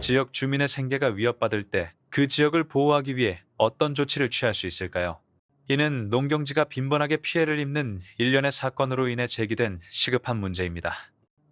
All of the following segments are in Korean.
지역 주민의 생계가 위협받을 때 그 지역을 보호하기 위해 어떤 조치를 취할 수 있을까요? 이는 농경지가 빈번하게 피해를 입는 일련의 사건으로 인해 제기된 시급한 문제입니다.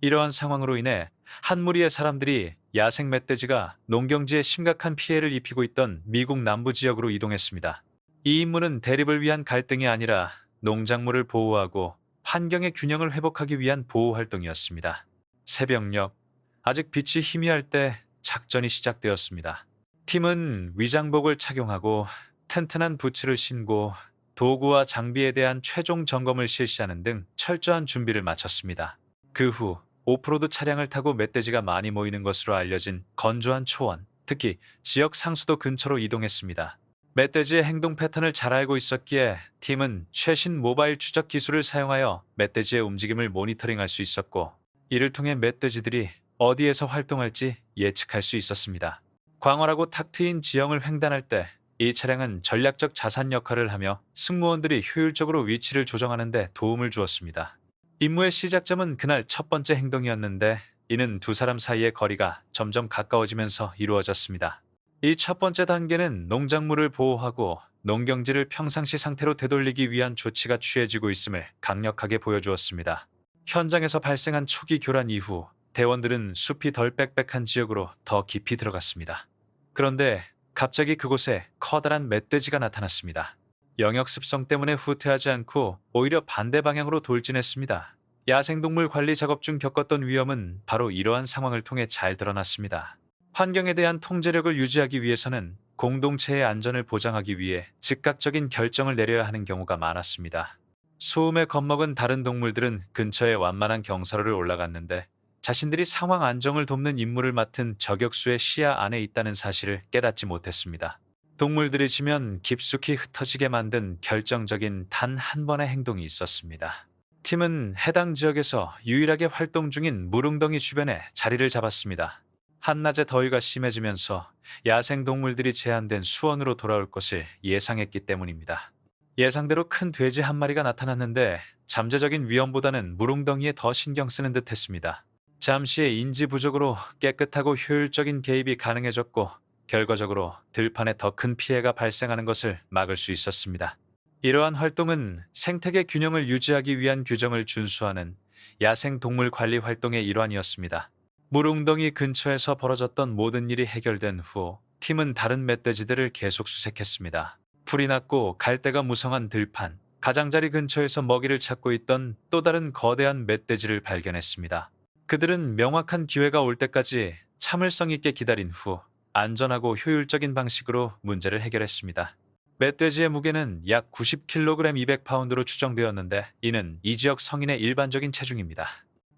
이러한 상황으로 인해 한 무리의 사람들이 야생 멧돼지가 농경지에 심각한 피해를 입히고 있던 미국 남부 지역으로 이동했습니다. 이 임무는 대립을 위한 갈등이 아니라 농작물을 보호하고 환경의 균형을 회복하기 위한 보호 활동이었습니다. 새벽녘, 아직 빛이 희미할 때 작전이 시작되었습니다. 팀은 위장복을 착용하고 튼튼한 부츠를 신고 도구와 장비에 대한 최종 점검을 실시하는 등 철저한 준비를 마쳤습니다. 그 후 오프로드 차량을 타고 멧돼지가 많이 모이는 것으로 알려진 건조한 초원, 특히 지역 상수도 근처로 이동했습니다. 멧돼지의 행동 패턴을 잘 알고 있었기에 팀은 최신 모바일 추적 기술을 사용하여 멧돼지의 움직임을 모니터링할 수 있었고, 이를 통해 멧돼지들이 어디에서 활동할지 예측할 수 있었습니다. 광활하고 탁 트인 지형을 횡단할 때 이 차량은 전략적 자산 역할을 하며 승무원들이 효율적으로 위치를 조정하는 데 도움을 주었습니다. 임무의 시작점은 그날 첫 번째 행동이었는데, 이는 두 사람 사이의 거리가 점점 가까워지면서 이루어졌습니다. 이 첫 번째 단계는 농작물을 보호하고 농경지를 평상시 상태로 되돌리기 위한 조치가 취해지고 있음을 강력하게 보여주었습니다. 현장에서 발생한 초기 교란 이후 대원들은 숲이 덜 빽빽한 지역으로 더 깊이 들어갔습니다. 그런데 갑자기 그곳에 커다란 멧돼지가 나타났습니다. 영역 습성 때문에 후퇴하지 않고 오히려 반대 방향으로 돌진했습니다. 야생동물 관리 작업 중 겪었던 위험은 바로 이러한 상황을 통해 잘 드러났습니다. 환경에 대한 통제력을 유지하기 위해서는 공동체의 안전을 보장하기 위해 즉각적인 결정을 내려야 하는 경우가 많았습니다. 소음에 겁먹은 다른 동물들은 근처에 완만한 경사로를 올라갔는데, 자신들이 상황 안정을 돕는 임무를 맡은 저격수의 시야 안에 있다는 사실을 깨닫지 못했습니다. 동물들이 지면 깊숙이 흩어지게 만든 결정적인 단 한 번의 행동이 있었습니다. 팀은 해당 지역에서 유일하게 활동 중인 무릉덩이 주변에 자리를 잡았습니다. 한낮의 더위가 심해지면서 야생 동물들이 제한된 수원으로 돌아올 것을 예상했기 때문입니다. 예상대로 큰 돼지 한 마리가 나타났는데 잠재적인 위험보다는 무릉덩이에 더 신경 쓰는 듯 했습니다. 잠시의 인지 부족으로 깨끗하고 효율적인 개입이 가능해졌고, 결과적으로 들판에 더 큰 피해가 발생하는 것을 막을 수 있었습니다. 이러한 활동은 생태계 균형을 유지하기 위한 규정을 준수하는 야생 동물 관리 활동의 일환이었습니다. 물웅덩이 근처에서 벌어졌던 모든 일이 해결된 후 팀은 다른 멧돼지들을 계속 수색했습니다. 풀이 났고 갈대가 무성한 들판, 가장자리 근처에서 먹이를 찾고 있던 또 다른 거대한 멧돼지를 발견했습니다. 그들은 명확한 기회가 올 때까지 참을성 있게 기다린 후 안전하고 효율적인 방식으로 문제를 해결했습니다. 멧돼지의 무게는 약 90kg 200파운드로 추정되었는데, 이는 이 지역 성인의 일반적인 체중입니다.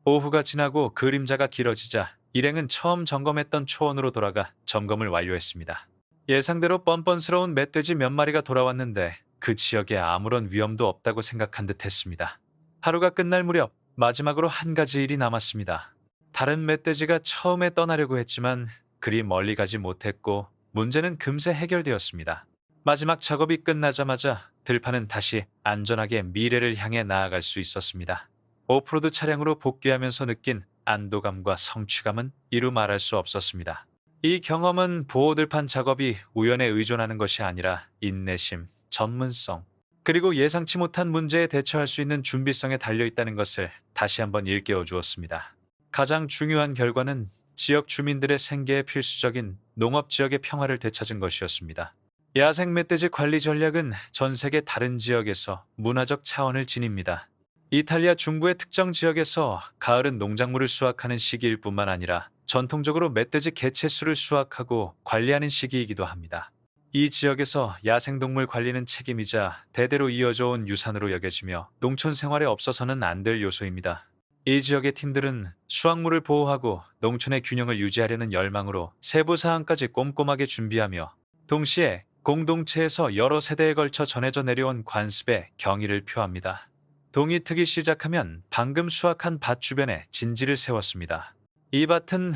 오후가 지나고 그림자가 길어지자 일행은 처음 점검했던 초원으로 돌아가 점검을 완료했습니다. 예상대로 뻔뻔스러운 멧돼지 몇 마리가 돌아왔는데 그 지역에 아무런 위험도 없다고 생각한 듯 했습니다. 하루가 끝날 무렵 마지막으로 한 가지 일이 남았습니다. 다른 멧돼지가 처음에 떠나려고 했지만 그리 멀리 가지 못했고 문제는 금세 해결되었습니다. 마지막 작업이 끝나자마자 들판은 다시 안전하게 미래를 향해 나아갈 수 있었습니다. 오프로드 차량으로 복귀하면서 느낀 안도감과 성취감은 이루 말할 수 없었습니다. 이 경험은 보호들판 작업이 우연에 의존하는 것이 아니라 인내심, 전문성, 그리고 예상치 못한 문제에 대처할 수 있는 준비성에 달려있다는 것을 다시 한번 일깨워 주었습니다. 가장 중요한 결과는 지역 주민들의 생계에 필수적인 농업지역의 평화를 되찾은 것이었습니다. 야생 멧돼지 관리 전략은 전 세계 다른 지역에서 문화적 차원을 지닙니다. 이탈리아 중부의 특정 지역에서 가을은 농작물을 수확하는 시기일 뿐만 아니라 전통적으로 멧돼지 개체수를 수확하고 관리하는 시기이기도 합니다. 이 지역에서 야생동물 관리는 책임이자 대대로 이어져 온 유산으로 여겨지며 농촌 생활에 없어서는 안 될 요소입니다. 이 지역의 팀들은 수확물을 보호하고 농촌의 균형을 유지하려는 열망으로 세부 사항까지 꼼꼼하게 준비하며, 동시에 공동체에서 여러 세대에 걸쳐 전해져 내려온 관습에 경의를 표합니다. 동이 트기 시작하면 방금 수확한 밭 주변에 진지를 세웠습니다. 이 밭은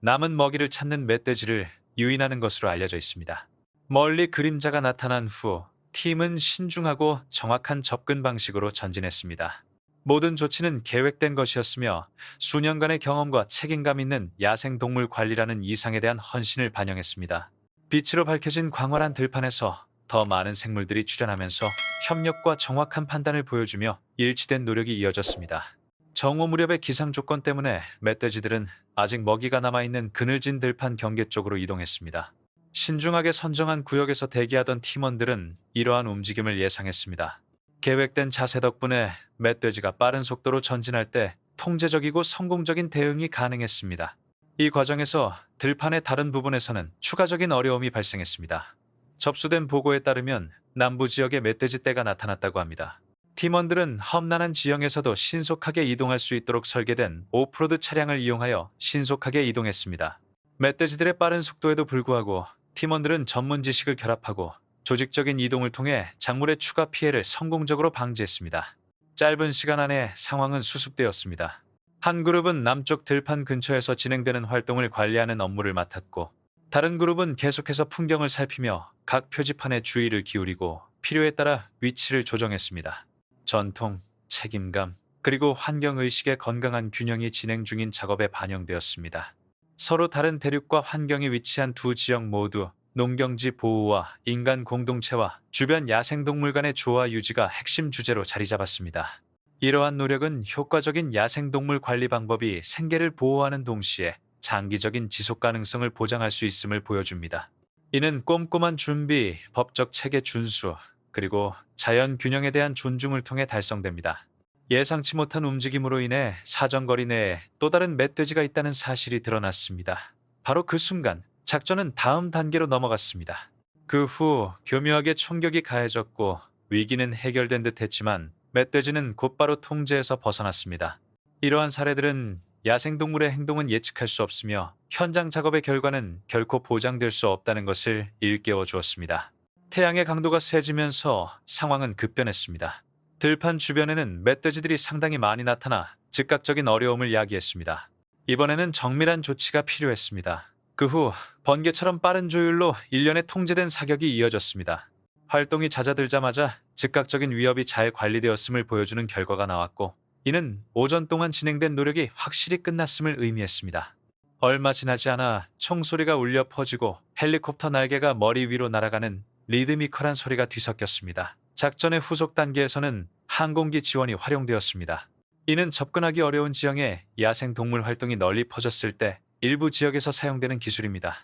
남은 먹이를 찾는 멧돼지를 유인하는 것으로 알려져 있습니다. 멀리 그림자가 나타난 후 팀은 신중하고 정확한 접근 방식으로 전진했습니다. 모든 조치는 계획된 것이었으며 수년간의 경험과 책임감 있는 야생동물 관리라는 이상에 대한 헌신을 반영했습니다. 빛으로 밝혀진 광활한 들판에서 더 많은 생물들이 출현하면서 협력과 정확한 판단을 보여주며 일치된 노력이 이어졌습니다. 정오 무렵의 기상 조건 때문에 멧돼지들은 아직 먹이가 남아있는 그늘진 들판 경계 쪽으로 이동했습니다. 신중하게 선정한 구역에서 대기하던 팀원들은 이러한 움직임을 예상했습니다. 계획된 자세 덕분에 멧돼지가 빠른 속도로 전진할 때 통제적이고 성공적인 대응이 가능했습니다. 이 과정에서 들판의 다른 부분에서는 추가적인 어려움이 발생했습니다. 접수된 보고에 따르면 남부 지역에 멧돼지 떼가 나타났다고 합니다. 팀원들은 험난한 지형에서도 신속하게 이동할 수 있도록 설계된 오프로드 차량을 이용하여 신속하게 이동했습니다. 멧돼지들의 빠른 속도에도 불구하고 팀원들은 전문 지식을 결합하고 조직적인 이동을 통해 작물의 추가 피해를 성공적으로 방지했습니다. 짧은 시간 안에 상황은 수습되었습니다. 한 그룹은 남쪽 들판 근처에서 진행되는 활동을 관리하는 업무를 맡았고, 다른 그룹은 계속해서 풍경을 살피며 각 표지판에 주의를 기울이고 필요에 따라 위치를 조정했습니다. 전통, 책임감, 그리고 환경의식의 건강한 균형이 진행 중인 작업에 반영되었습니다. 서로 다른 대륙과 환경에 위치한 두 지역 모두 농경지 보호와 인간 공동체와 주변 야생동물 간의 조화 유지가 핵심 주제로 자리 잡았습니다. 이러한 노력은 효과적인 야생동물 관리 방법이 생계를 보호하는 동시에 장기적인 지속 가능성을 보장할 수 있음을 보여줍니다. 이는 꼼꼼한 준비, 법적 체계 준수, 그리고 자연 균형에 대한 존중을 통해 달성됩니다. 예상치 못한 움직임으로 인해 사정거리 내에 또 다른 멧돼지가 있다는 사실이 드러났습니다. 바로 그 순간 작전은 다음 단계로 넘어갔습니다. 그 후 교묘하게 총격이 가해졌고 위기는 해결된 듯 했지만 멧돼지는 곧바로 통제에서 벗어났습니다. 이러한 사례들은 야생동물의 행동은 예측할 수 없으며 현장 작업의 결과는 결코 보장될 수 없다는 것을 일깨워 주었습니다. 태양의 강도가 세지면서 상황은 급변했습니다. 들판 주변에는 멧돼지들이 상당히 많이 나타나 즉각적인 어려움을 야기했습니다. 이번에는 정밀한 조치가 필요했습니다. 그 후 번개처럼 빠른 조율로 일련의 통제된 사격이 이어졌습니다. 활동이 잦아들자마자 즉각적인 위협이 잘 관리되었음을 보여주는 결과가 나왔고, 이는 오전 동안 진행된 노력이 확실히 끝났음을 의미했습니다. 얼마 지나지 않아 총소리가 울려 퍼지고 헬리콥터 날개가 머리 위로 날아가는 리드미컬한 소리가 뒤섞였습니다. 작전의 후속 단계에서는 항공기 지원이 활용되었습니다. 이는 접근하기 어려운 지형에 야생동물 활동이 널리 퍼졌을 때 일부 지역에서 사용되는 기술입니다.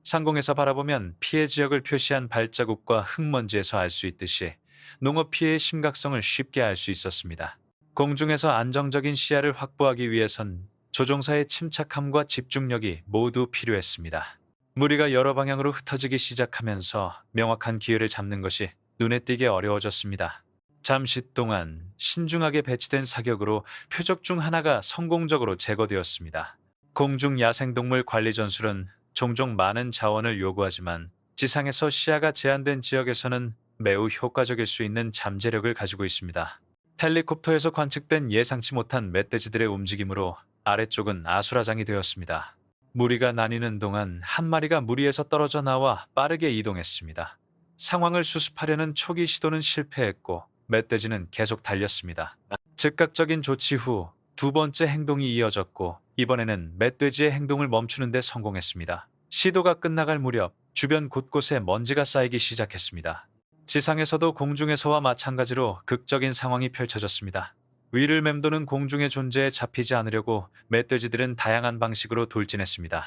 상공에서 바라보면 피해 지역을 표시한 발자국과 흙먼지에서 알 수 있듯이 농업 피해의 심각성을 쉽게 알 수 있었습니다. 공중에서 안정적인 시야를 확보하기 위해선 조종사의 침착함과 집중력이 모두 필요했습니다. 무리가 여러 방향으로 흩어지기 시작하면서 명확한 기회를 잡는 것이 눈에 띄게 어려워졌습니다. 잠시 동안 신중하게 배치된 사격으로 표적 중 하나가 성공적으로 제거되었습니다. 공중 야생동물 관리 전술은 종종 많은 자원을 요구하지만 지상에서 시야가 제한된 지역에서는 매우 효과적일 수 있는 잠재력을 가지고 있습니다. 헬리콥터에서 관측된 예상치 못한 멧돼지들의 움직임으로 아래쪽은 아수라장이 되었습니다. 무리가 나뉘는 동안 한 마리가 무리에서 떨어져 나와 빠르게 이동했습니다. 상황을 수습하려는 초기 시도는 실패했고 멧돼지는 계속 달렸습니다. 즉각적인 조치 후 두 번째 행동이 이어졌고, 이번에는 멧돼지의 행동을 멈추는 데 성공했습니다. 시도가 끝나갈 무렵 주변 곳곳에 먼지가 쌓이기 시작했습니다. 지상에서도 공중에서와 마찬가지로 극적인 상황이 펼쳐졌습니다. 위를 맴도는 공중의 존재에 잡히지 않으려고 멧돼지들은 다양한 방식으로 돌진했습니다.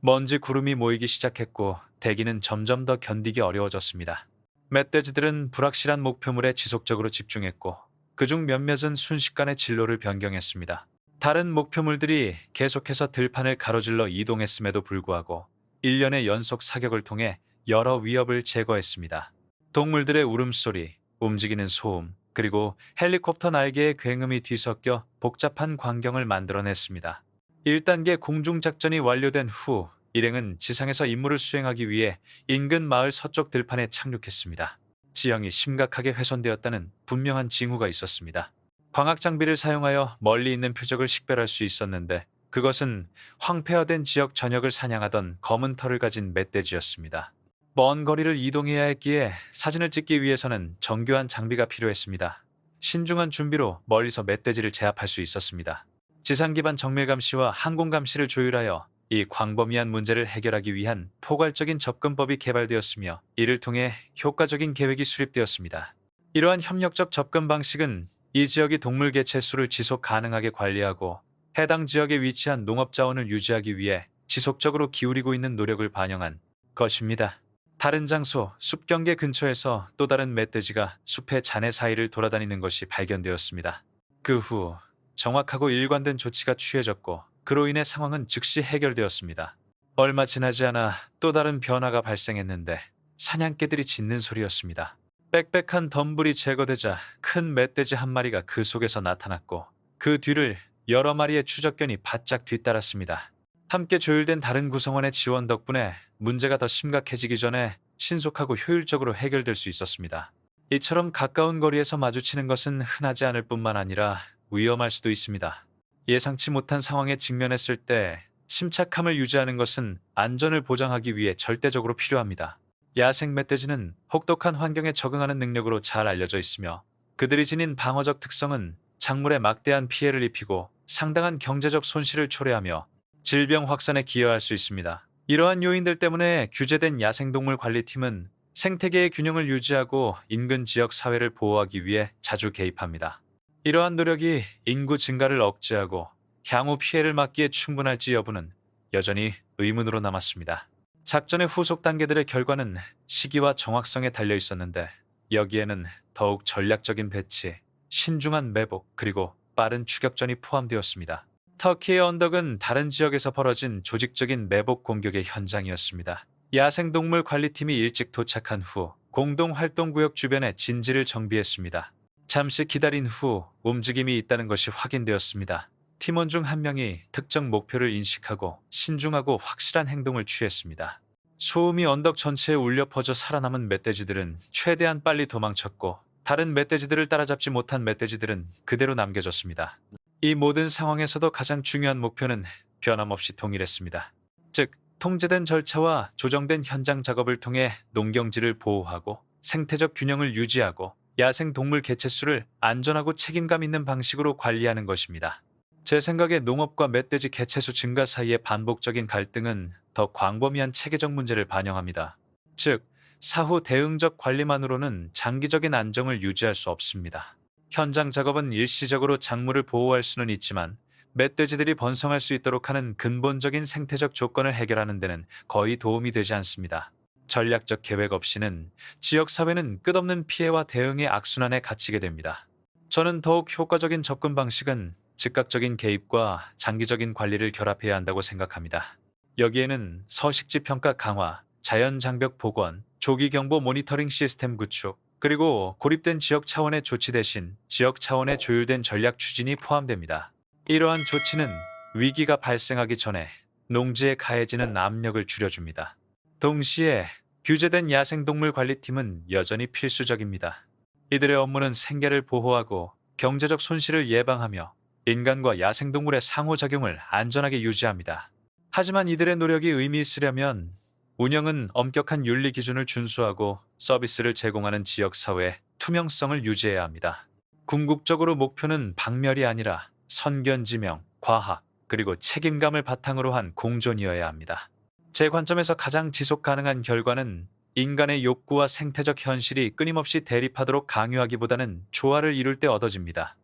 먼지 구름이 모이기 시작했고 대기는 점점 더 견디기 어려워졌습니다. 멧돼지들은 불확실한 목표물에 지속적으로 집중했고 그중 몇몇은 순식간에 진로를 변경했습니다. 다른 목표물들이 계속해서 들판을 가로질러 이동했음에도 불구하고 일련의 연속 사격을 통해 여러 위협을 제거했습니다. 동물들의 울음소리, 움직이는 소음, 그리고 헬리콥터 날개의 굉음이 뒤섞여 복잡한 광경을 만들어냈습니다. 1단계 공중작전이 완료된 후 일행은 지상에서 임무를 수행하기 위해 인근 마을 서쪽 들판에 착륙했습니다. 지형이 심각하게 훼손되었다는 분명한 징후가 있었습니다. 광학 장비를 사용하여 멀리 있는 표적을 식별할 수 있었는데 그것은 황폐화된 지역 전역을 사냥하던 검은 털을 가진 멧돼지였습니다. 먼 거리를 이동해야 했기에 사진을 찍기 위해서는 정교한 장비가 필요했습니다. 신중한 준비로 멀리서 멧돼지를 제압할 수 있었습니다. 지상 기반 정밀 감시와 항공 감시를 조율하여 이 광범위한 문제를 해결하기 위한 포괄적인 접근법이 개발되었으며 이를 통해 효과적인 계획이 수립되었습니다. 이러한 협력적 접근 방식은 이 지역의 동물 개체 수를 지속 가능하게 관리하고 해당 지역에 위치한 농업 자원을 유지하기 위해 지속적으로 기울이고 있는 노력을 반영한 것입니다. 다른 장소, 숲 경계 근처에서 또 다른 멧돼지가 숲의 잔해 사이를 돌아다니는 것이 발견되었습니다. 그 후 정확하고 일관된 조치가 취해졌고 그로 인해 상황은 즉시 해결되었습니다. 얼마 지나지 않아 또 다른 변화가 발생했는데 사냥개들이 짖는 소리였습니다. 빽빽한 덤불이 제거되자 큰 멧돼지 한 마리가 그 속에서 나타났고 그 뒤를 여러 마리의 추적견이 바짝 뒤따랐습니다. 함께 조율된 다른 구성원의 지원 덕분에 문제가 더 심각해지기 전에 신속하고 효율적으로 해결될 수 있었습니다. 이처럼 가까운 거리에서 마주치는 것은 흔하지 않을 뿐만 아니라 위험할 수도 있습니다. 예상치 못한 상황에 직면했을 때 침착함을 유지하는 것은 안전을 보장하기 위해 절대적으로 필요합니다. 야생 멧돼지는 혹독한 환경에 적응하는 능력으로 잘 알려져 있으며 그들이 지닌 방어적 특성은 작물에 막대한 피해를 입히고 상당한 경제적 손실을 초래하며 질병 확산에 기여할 수 있습니다. 이러한 요인들 때문에 규제된 야생동물 관리팀은 생태계의 균형을 유지하고 인근 지역 사회를 보호하기 위해 자주 개입합니다. 이러한 노력이 인구 증가를 억제하고 향후 피해를 막기에 충분할지 여부는 여전히 의문으로 남았습니다. 작전의 후속 단계들의 결과는 시기와 정확성에 달려 있었는데 여기에는 더욱 전략적인 배치, 신중한 매복, 그리고 빠른 추격전이 포함되었습니다. 터키의 언덕은 다른 지역에서 벌어진 조직적인 매복 공격의 현장이었습니다. 야생동물 관리팀이 일찍 도착한 후 공동활동구역 주변에 진지를 정비했습니다. 잠시 기다린 후 움직임이 있다는 것이 확인되었습니다. 팀원 중 한 명이 특정 목표를 인식하고 신중하고 확실한 행동을 취했습니다. 소음이 언덕 전체에 울려 퍼져 살아남은 멧돼지들은 최대한 빨리 도망쳤고 다른 멧돼지들을 따라잡지 못한 멧돼지들은 그대로 남겨졌습니다. 이 모든 상황에서도 가장 중요한 목표는 변함없이 동일했습니다. 즉, 통제된 절차와 조정된 현장 작업을 통해 농경지를 보호하고 생태적 균형을 유지하고 야생 동물 개체 수를 안전하고 책임감 있는 방식으로 관리하는 것입니다. 제 생각에 농업과 멧돼지 개체수 증가 사이의 반복적인 갈등은 더 광범위한 체계적 문제를 반영합니다. 즉, 사후 대응적 관리만으로는 장기적인 안정을 유지할 수 없습니다. 현장 작업은 일시적으로 작물을 보호할 수는 있지만 멧돼지들이 번성할 수 있도록 하는 근본적인 생태적 조건을 해결하는 데는 거의 도움이 되지 않습니다. 전략적 계획 없이는 지역사회는 끝없는 피해와 대응의 악순환에 갇히게 됩니다. 저는 더욱 효과적인 접근 방식은 즉각적인 개입과 장기적인 관리를 결합해야 한다고 생각합니다. 여기에는 서식지 평가 강화, 자연 장벽 복원, 조기 경보 모니터링 시스템 구축, 그리고 고립된 지역 차원의 조치 대신 지역 차원의 조율된 전략 추진이 포함됩니다. 이러한 조치는 위기가 발생하기 전에 농지에 가해지는 압력을 줄여줍니다. 동시에 규제된 야생동물 관리팀은 여전히 필수적입니다. 이들의 업무는 생계를 보호하고 경제적 손실을 예방하며 인간과 야생동물의 상호작용을 안전하게 유지합니다. 하지만 이들의 노력이 의미 있으려면 운영은 엄격한 윤리 기준을 준수하고 서비스를 제공하는 지역사회의 투명성을 유지해야 합니다. 궁극적으로 목표는 박멸이 아니라 선견지명, 과학, 그리고 책임감을 바탕으로 한 공존이어야 합니다. 제 관점에서 가장 지속 가능한 결과는 인간의 욕구와 생태적 현실이 끊임없이 대립하도록 강요하기보다는 조화를 이룰 때 얻어집니다.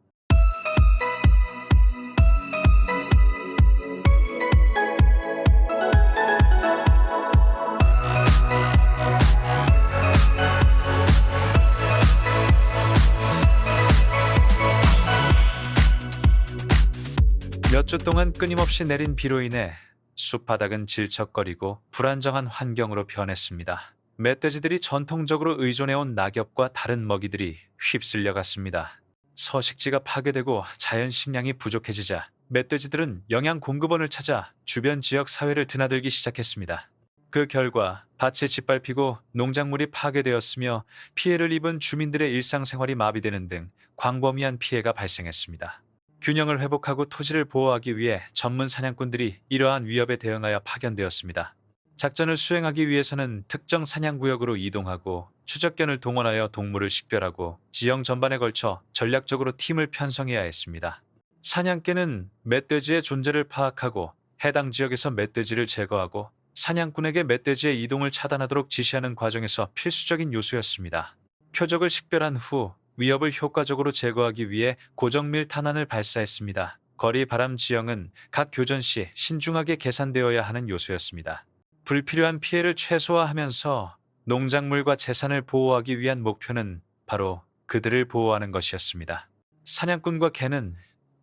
몇 주 동안 끊임없이 내린 비로 인해 숲바닥은 질척거리고 불안정한 환경으로 변했습니다. 멧돼지들이 전통적으로 의존해온 낙엽과 다른 먹이들이 휩쓸려 갔습니다. 서식지가 파괴되고 자연 식량이 부족해지자 멧돼지들은 영양 공급원을 찾아 주변 지역 사회를 드나들기 시작했습니다. 그 결과 밭이 짓밟히고 농작물이 파괴되었으며 피해를 입은 주민들의 일상생활이 마비되는 등 광범위한 피해가 발생했습니다. 균형을 회복하고 토지를 보호하기 위해 전문 사냥꾼들이 이러한 위협에 대응하여 파견되었습니다. 작전을 수행하기 위해서는 특정 사냥구역으로 이동하고 추적견을 동원하여 동물을 식별하고 지형 전반에 걸쳐 전략적으로 팀을 편성해야 했습니다. 사냥개는 멧돼지의 존재를 파악하고 해당 지역에서 멧돼지를 제거하고 사냥꾼에게 멧돼지의 이동을 차단하도록 지시하는 과정에서 필수적인 요소였습니다. 표적을 식별한 후 위협을 효과적으로 제거하기 위해 고정밀 탄환을 발사했습니다. 거리 바람 지형은 각 교전 시 신중하게 계산되어야 하는 요소였습니다. 불필요한 피해를 최소화하면서 농작물과 재산을 보호하기 위한 목표는 바로 그들을 보호하는 것이었습니다. 사냥꾼과 개는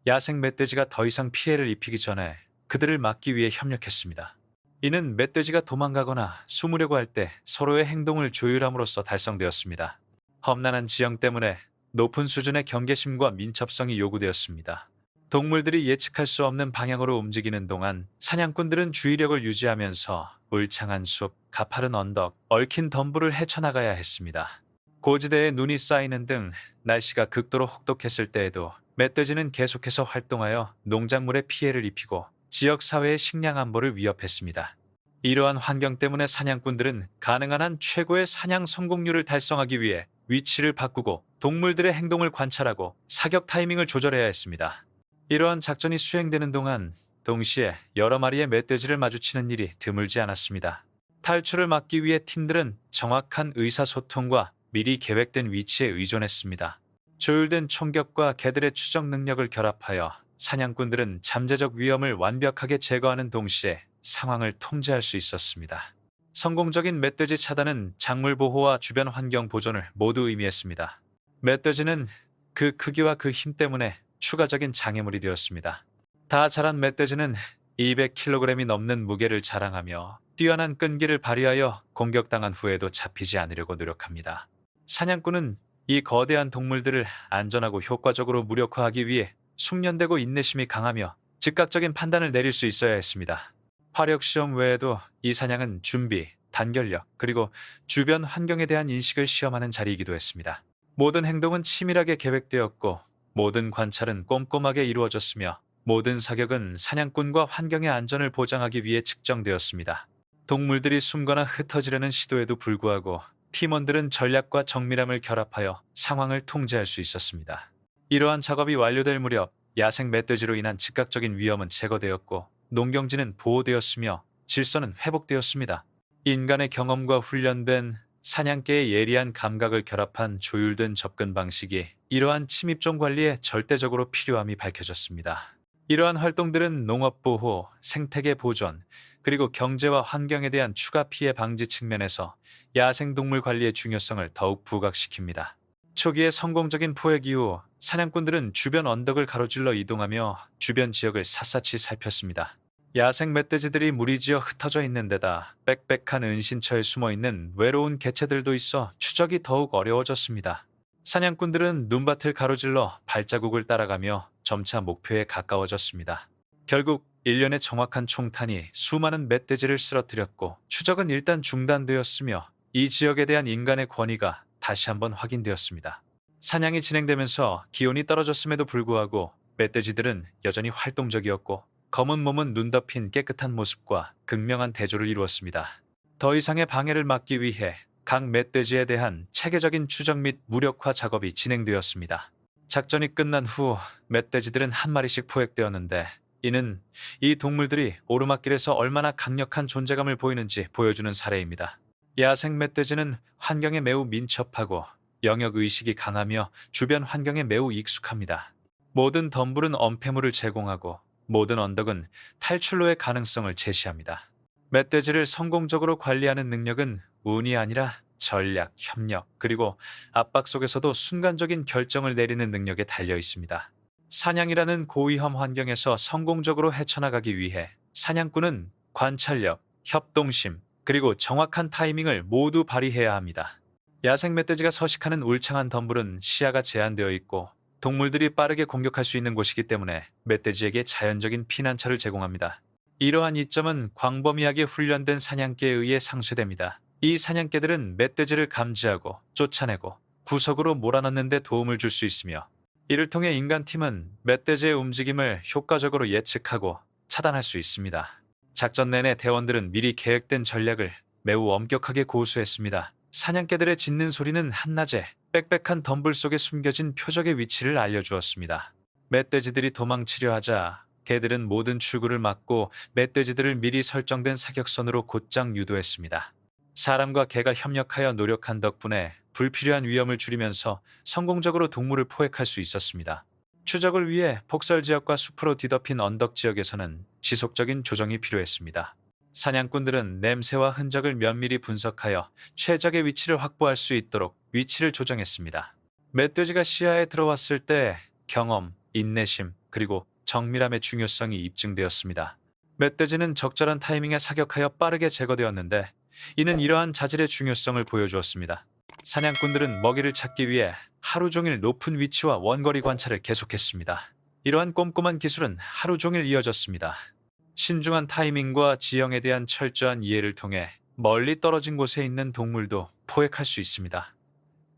야생 멧돼지가 더 이상 피해를 입히기 전에 그들을 막기 위해 협력했습니다. 이는 멧돼지가 도망가거나 숨으려고 할 때 서로의 행동을 조율함으로써 달성되었습니다. 험난한 지형 때문에 높은 수준의 경계심과 민첩성이 요구되었습니다. 동물들이 예측할 수 없는 방향으로 움직이는 동안 사냥꾼들은 주의력을 유지하면서 울창한 숲, 가파른 언덕, 얽힌 덤불을 헤쳐나가야 했습니다. 고지대에 눈이 쌓이는 등 날씨가 극도로 혹독했을 때에도 멧돼지는 계속해서 활동하여 농작물에 피해를 입히고 지역 사회의 식량 안보를 위협했습니다. 이러한 환경 때문에 사냥꾼들은 가능한 한 최고의 사냥 성공률을 달성하기 위해 위치를 바꾸고 동물들의 행동을 관찰하고 사격 타이밍을 조절해야 했습니다. 이러한 작전이 수행되는 동안 동시에 여러 마리의 멧돼지를 마주치는 일이 드물지 않았습니다. 탈출을 막기 위해 팀들은 정확한 의사소통과 미리 계획된 위치에 의존했습니다. 조율된 총격과 개들의 추적 능력을 결합하여 사냥꾼들은 잠재적 위험을 완벽하게 제거하는 동시에 상황을 통제할 수 있었습니다. 성공적인 멧돼지 차단은 작물 보호와 주변 환경 보존을 모두 의미했습니다. 멧돼지는 그 크기와 그 힘 때문에 추가적인 장애물이 되었습니다. 다 자란 멧돼지는 200kg이 넘는 무게를 자랑하며 뛰어난 끈기를 발휘하여 공격당한 후에도 잡히지 않으려고 노력합니다. 사냥꾼은 이 거대한 동물들을 안전하고 효과적으로 무력화하기 위해 숙련되고 인내심이 강하며 즉각적인 판단을 내릴 수 있어야 했습니다. 화력 시험 외에도 이 사냥은 준비, 단결력, 그리고 주변 환경에 대한 인식을 시험하는 자리이기도 했습니다. 모든 행동은 치밀하게 계획되었고 모든 관찰은 꼼꼼하게 이루어졌으며 모든 사격은 사냥꾼과 환경의 안전을 보장하기 위해 측정되었습니다. 동물들이 숨거나 흩어지려는 시도에도 불구하고 팀원들은 전략과 정밀함을 결합하여 상황을 통제할 수 있었습니다. 이러한 작업이 완료될 무렵 야생 멧돼지로 인한 즉각적인 위험은 제거되었고 농경지는 보호되었으며 질서는 회복되었습니다. 인간의 경험과 훈련된 사냥개의 예리한 감각을 결합한 조율된 접근 방식이 이러한 침입종 관리에 절대적으로 필요함이 밝혀졌습니다. 이러한 활동들은 농업 보호, 생태계 보존, 그리고 경제와 환경에 대한 추가 피해 방지 측면에서 야생동물 관리의 중요성을 더욱 부각시킵니다. 초기의 성공적인 포획 이후 사냥꾼들은 주변 언덕을 가로질러 이동하며 주변 지역을 샅샅이 살폈습니다. 야생 멧돼지들이 무리지어 흩어져 있는 데다 빽빽한 은신처에 숨어있는 외로운 개체들도 있어 추적이 더욱 어려워졌습니다. 사냥꾼들은 눈밭을 가로질러 발자국을 따라가며 점차 목표에 가까워졌습니다. 결국 일련의 정확한 총탄이 수많은 멧돼지를 쓰러뜨렸고 추적은 일단 중단되었으며 이 지역에 대한 인간의 권위가 다시 한번 확인되었습니다. 사냥이 진행되면서 기온이 떨어졌음에도 불구하고 멧돼지들은 여전히 활동적이었고 검은 몸은 눈 덮인 깨끗한 모습과 극명한 대조를 이루었습니다. 더 이상의 방해를 막기 위해 각 멧돼지에 대한 체계적인 추적 및 무력화 작업이 진행되었습니다. 작전이 끝난 후 멧돼지들은 한 마리씩 포획되었는데 이는 이 동물들이 오르막길에서 얼마나 강력한 존재감을 보이는지 보여주는 사례입니다. 야생 멧돼지는 환경에 매우 민첩하고 영역의식이 강하며 주변 환경에 매우 익숙합니다. 모든 덤불은 엄폐물을 제공하고 모든 언덕은 탈출로의 가능성을 제시합니다. 멧돼지를 성공적으로 관리하는 능력은 운이 아니라 전략, 협력, 그리고 압박 속에서도 순간적인 결정을 내리는 능력에 달려 있습니다. 사냥이라는 고위험 환경에서 성공적으로 헤쳐나가기 위해 사냥꾼은 관찰력, 협동심, 그리고 정확한 타이밍을 모두 발휘해야 합니다. 야생 멧돼지가 서식하는 울창한 덤불은 시야가 제한되어 있고 동물들이 빠르게 공격할 수 있는 곳이기 때문에 멧돼지에게 자연적인 피난처를 제공합니다. 이러한 이점은 광범위하게 훈련된 사냥개에 의해 상쇄됩니다. 이 사냥개들은 멧돼지를 감지하고 쫓아내고 구석으로 몰아넣는 데 도움을 줄 수 있으며 이를 통해 인간팀은 멧돼지의 움직임을 효과적으로 예측하고 차단할 수 있습니다. 작전 내내 대원들은 미리 계획된 전략을 매우 엄격하게 고수했습니다. 사냥개들의 짖는 소리는 한낮에 빽빽한 덤불 속에 숨겨진 표적의 위치를 알려주었습니다. 멧돼지들이 도망치려 하자 개들은 모든 출구를 막고 멧돼지들을 미리 설정된 사격선으로 곧장 유도했습니다. 사람과 개가 협력하여 노력한 덕분에 불필요한 위험을 줄이면서 성공적으로 동물을 포획할 수 있었습니다. 추적을 위해 폭설 지역과 숲으로 뒤덮인 언덕 지역에서는 지속적인 조정이 필요했습니다. 사냥꾼들은 냄새와 흔적을 면밀히 분석하여 최적의 위치를 확보할 수 있도록 위치를 조정했습니다. 멧돼지가 시야에 들어왔을 때 경험, 인내심, 그리고 정밀함의 중요성이 입증되었습니다. 멧돼지는 적절한 타이밍에 사격하여 빠르게 제거되었는데 이는 이러한 자질의 중요성을 보여주었습니다. 사냥꾼들은 먹이를 찾기 위해 하루 종일 높은 위치와 원거리 관찰을 계속했습니다. 이러한 꼼꼼한 기술은 하루 종일 이어졌습니다. 신중한 타이밍과 지형에 대한 철저한 이해를 통해 멀리 떨어진 곳에 있는 동물도 포획할 수 있습니다.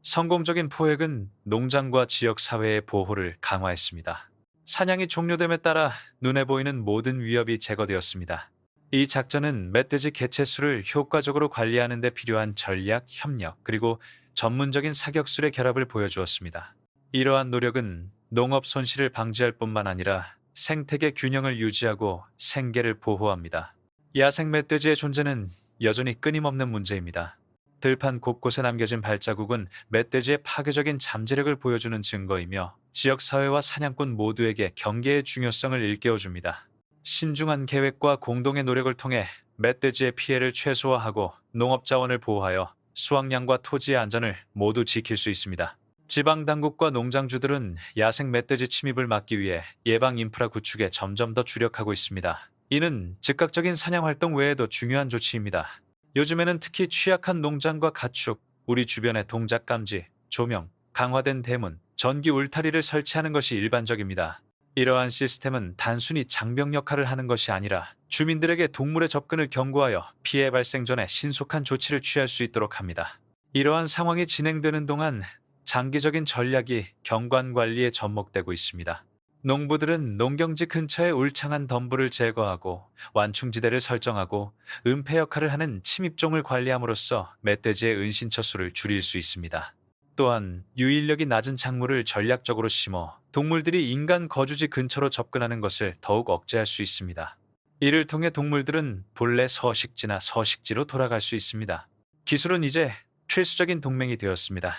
성공적인 포획은 농장과 지역 사회의 보호를 강화했습니다. 사냥이 종료됨에 따라 눈에 보이는 모든 위협이 제거되었습니다. 이 작전은 멧돼지 개체 수를 효과적으로 관리하는 데 필요한 전략, 협력, 그리고 전문적인 사격술의 결합을 보여주었습니다. 이러한 노력은 농업 손실을 방지할 뿐만 아니라 생태계 균형을 유지하고 생계를 보호합니다. 야생 멧돼지의 존재는 여전히 끊임없는 문제입니다. 들판 곳곳에 남겨진 발자국은 멧돼지의 파괴적인 잠재력을 보여주는 증거이며 지역사회와 사냥꾼 모두에게 경계의 중요성을 일깨워줍니다. 신중한 계획과 공동의 노력을 통해 멧돼지의 피해를 최소화하고 농업자원을 보호하여 수확량과 토지의 안전을 모두 지킬 수 있습니다. 지방당국과 농장주들은 야생 멧돼지 침입을 막기 위해 예방 인프라 구축에 점점 더 주력하고 있습니다. 이는 즉각적인 사냥 활동 외에도 중요한 조치입니다. 요즘에는 특히 취약한 농장과 가축, 우리 주변의 동작 감지, 조명, 강화된 대문, 전기 울타리를 설치하는 것이 일반적입니다. 이러한 시스템은 단순히 장벽 역할을 하는 것이 아니라 주민들에게 동물의 접근을 경고하여 피해 발생 전에 신속한 조치를 취할 수 있도록 합니다. 이러한 상황이 진행되는 동안 장기적인 전략이 경관 관리에 접목되고 있습니다. 농부들은 농경지 근처의 울창한 덤불을 제거하고 완충지대를 설정하고 은폐 역할을 하는 침입종을 관리함으로써 멧돼지의 은신처 수를 줄일 수 있습니다. 또한 유인력이 낮은 작물을 전략적으로 심어 동물들이 인간 거주지 근처로 접근하는 것을 더욱 억제할 수 있습니다. 이를 통해 동물들은 본래 서식지나 서식지로 돌아갈 수 있습니다. 기술은 이제 필수적인 동맹이 되었습니다.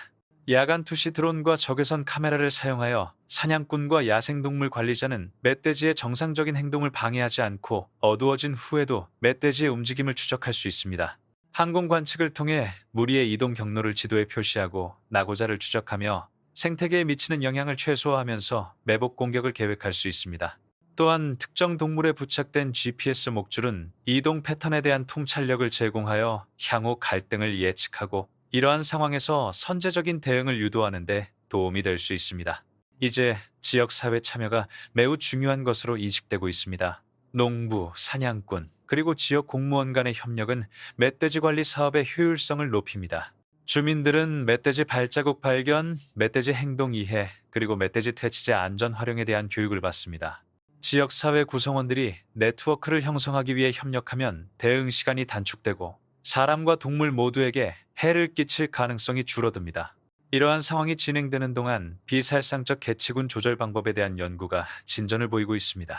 야간 투시 드론과 적외선 카메라를 사용하여 사냥꾼과 야생동물 관리자는 멧돼지의 정상적인 행동을 방해하지 않고 어두워진 후에도 멧돼지의 움직임을 추적할 수 있습니다. 항공 관측을 통해 무리의 이동 경로를 지도에 표시하고 낙오자를 추적하며 생태계에 미치는 영향을 최소화하면서 매복 공격을 계획할 수 있습니다. 또한 특정 동물에 부착된 GPS 목줄은 이동 패턴에 대한 통찰력을 제공하여 향후 갈등을 예측하고 이러한 상황에서 선제적인 대응을 유도하는 데 도움이 될 수 있습니다. 이제 지역사회 참여가 매우 중요한 것으로 인식되고 있습니다. 농부, 사냥꾼, 그리고 지역 공무원 간의 협력은 멧돼지 관리 사업의 효율성을 높입니다. 주민들은 멧돼지 발자국 발견, 멧돼지 행동 이해, 그리고 멧돼지 퇴치제 안전 활용에 대한 교육을 받습니다. 지역사회 구성원들이 네트워크를 형성하기 위해 협력하면 대응 시간이 단축되고 사람과 동물 모두에게 해를 끼칠 가능성이 줄어듭니다. 이러한 상황이 진행되는 동안 비살상적 개체군 조절 방법에 대한 연구가 진전을 보이고 있습니다.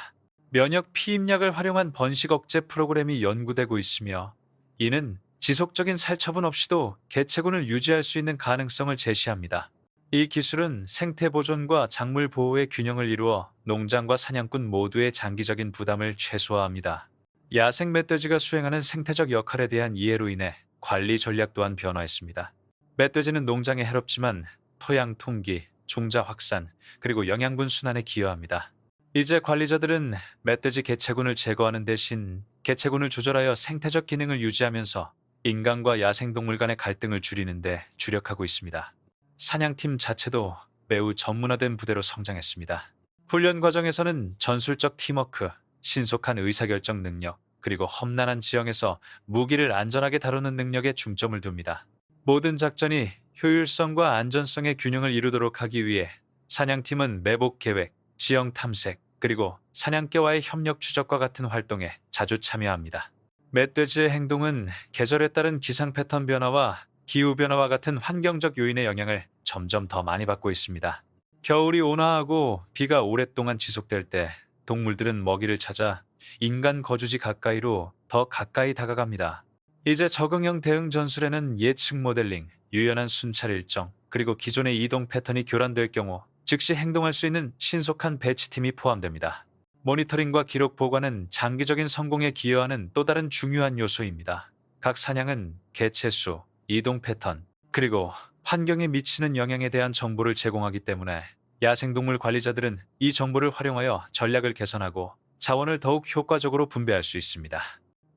면역 피임약을 활용한 번식 억제 프로그램이 연구되고 있으며 이는 지속적인 살처분 없이도 개체군을 유지할 수 있는 가능성을 제시합니다. 이 기술은 생태 보존과 작물 보호의 균형을 이루어 농장과 사냥꾼 모두의 장기적인 부담을 최소화합니다. 야생 멧돼지가 수행하는 생태적 역할에 대한 이해로 인해 관리 전략 또한 변화했습니다. 멧돼지는 농장에 해롭지만 토양 통기, 종자 확산, 그리고 영양분 순환에 기여합니다. 이제 관리자들은 멧돼지 개체군을 제거하는 대신 개체군을 조절하여 생태적 기능을 유지하면서 인간과 야생동물 간의 갈등을 줄이는 데 주력하고 있습니다. 사냥팀 자체도 매우 전문화된 부대로 성장했습니다. 훈련 과정에서는 전술적 팀워크, 신속한 의사결정 능력, 그리고 험난한 지형에서 무기를 안전하게 다루는 능력에 중점을 둡니다. 모든 작전이 효율성과 안전성의 균형을 이루도록 하기 위해 사냥팀은 매복 계획, 지형 탐색, 그리고 사냥개와의 협력 추적과 같은 활동에 자주 참여합니다. 멧돼지의 행동은 계절에 따른 기상 패턴 변화와 기후 변화와 같은 환경적 요인의 영향을 점점 더 많이 받고 있습니다. 겨울이 온화하고 비가 오랫동안 지속될 때 동물들은 먹이를 찾아 인간 거주지 가까이로 더 가까이 다가갑니다. 이제 적응형 대응 전술에는 예측 모델링, 유연한 순찰 일정, 그리고 기존의 이동 패턴이 교란될 경우 즉시 행동할 수 있는 신속한 배치팀이 포함됩니다. 모니터링과 기록 보관은 장기적인 성공에 기여하는 또 다른 중요한 요소입니다. 각 사냥은 개체 수, 이동 패턴, 그리고 환경에 미치는 영향에 대한 정보를 제공하기 때문에 야생동물 관리자들은 이 정보를 활용하여 전략을 개선하고 자원을 더욱 효과적으로 분배할 수 있습니다.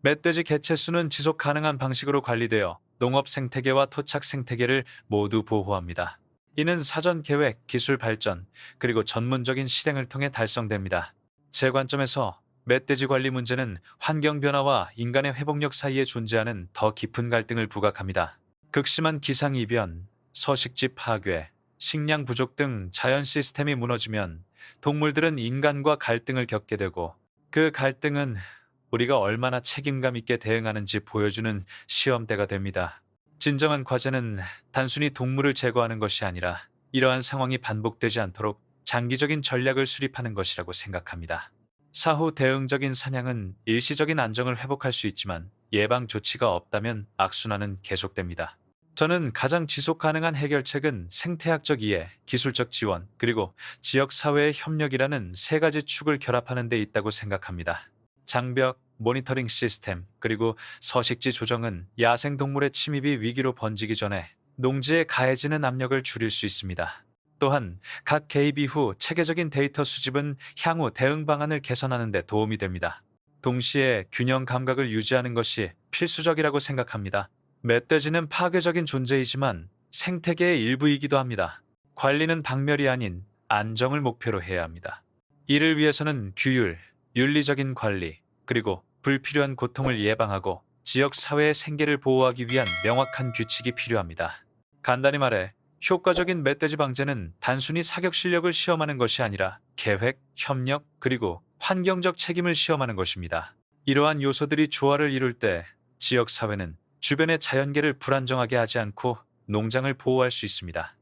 멧돼지 개체 수는 지속 가능한 방식으로 관리되어 농업 생태계와 토착 생태계를 모두 보호합니다. 이는 사전 계획, 기술 발전, 그리고 전문적인 실행을 통해 달성됩니다. 제 관점에서 멧돼지 관리 문제는 환경 변화와 인간의 회복력 사이에 존재하는 더 깊은 갈등을 부각합니다. 극심한 기상이변, 서식지 파괴, 식량 부족 등 자연 시스템이 무너지면 동물들은 인간과 갈등을 겪게 되고, 그 갈등은 우리가 얼마나 책임감 있게 대응하는지 보여주는 시험대가 됩니다. 진정한 과제는 단순히 동물을 제거하는 것이 아니라 이러한 상황이 반복되지 않도록 장기적인 전략을 수립하는 것이라고 생각합니다. 사후 대응적인 사냥은 일시적인 안정을 회복할 수 있지만 예방 조치가 없다면 악순환은 계속됩니다. 저는 가장 지속 가능한 해결책은 생태학적 이해, 기술적 지원, 그리고 지역 사회의 협력이라는 세 가지 축을 결합하는 데 있다고 생각합니다. 장벽, 모니터링 시스템, 그리고 서식지 조정은 야생동물의 침입이 위기로 번지기 전에 농지에 가해지는 압력을 줄일 수 있습니다. 또한 각 개입 이후 체계적인 데이터 수집은 향후 대응 방안을 개선하는 데 도움이 됩니다. 동시에 균형 감각을 유지하는 것이 필수적이라고 생각합니다. 멧돼지는 파괴적인 존재이지만 생태계의 일부이기도 합니다. 관리는 박멸이 아닌 안정을 목표로 해야 합니다. 이를 위해서는 규율, 윤리적인 관리, 그리고 불필요한 고통을 예방하고 지역 사회의 생계를 보호하기 위한 명확한 규칙이 필요합니다. 간단히 말해, 효과적인 멧돼지 방제는 단순히 사격 실력을 시험하는 것이 아니라 계획, 협력, 그리고 환경적 책임을 시험하는 것입니다. 이러한 요소들이 조화를 이룰 때 지역 사회는 주변의 자연계를 불안정하게 하지 않고 농장을 보호할 수 있습니다.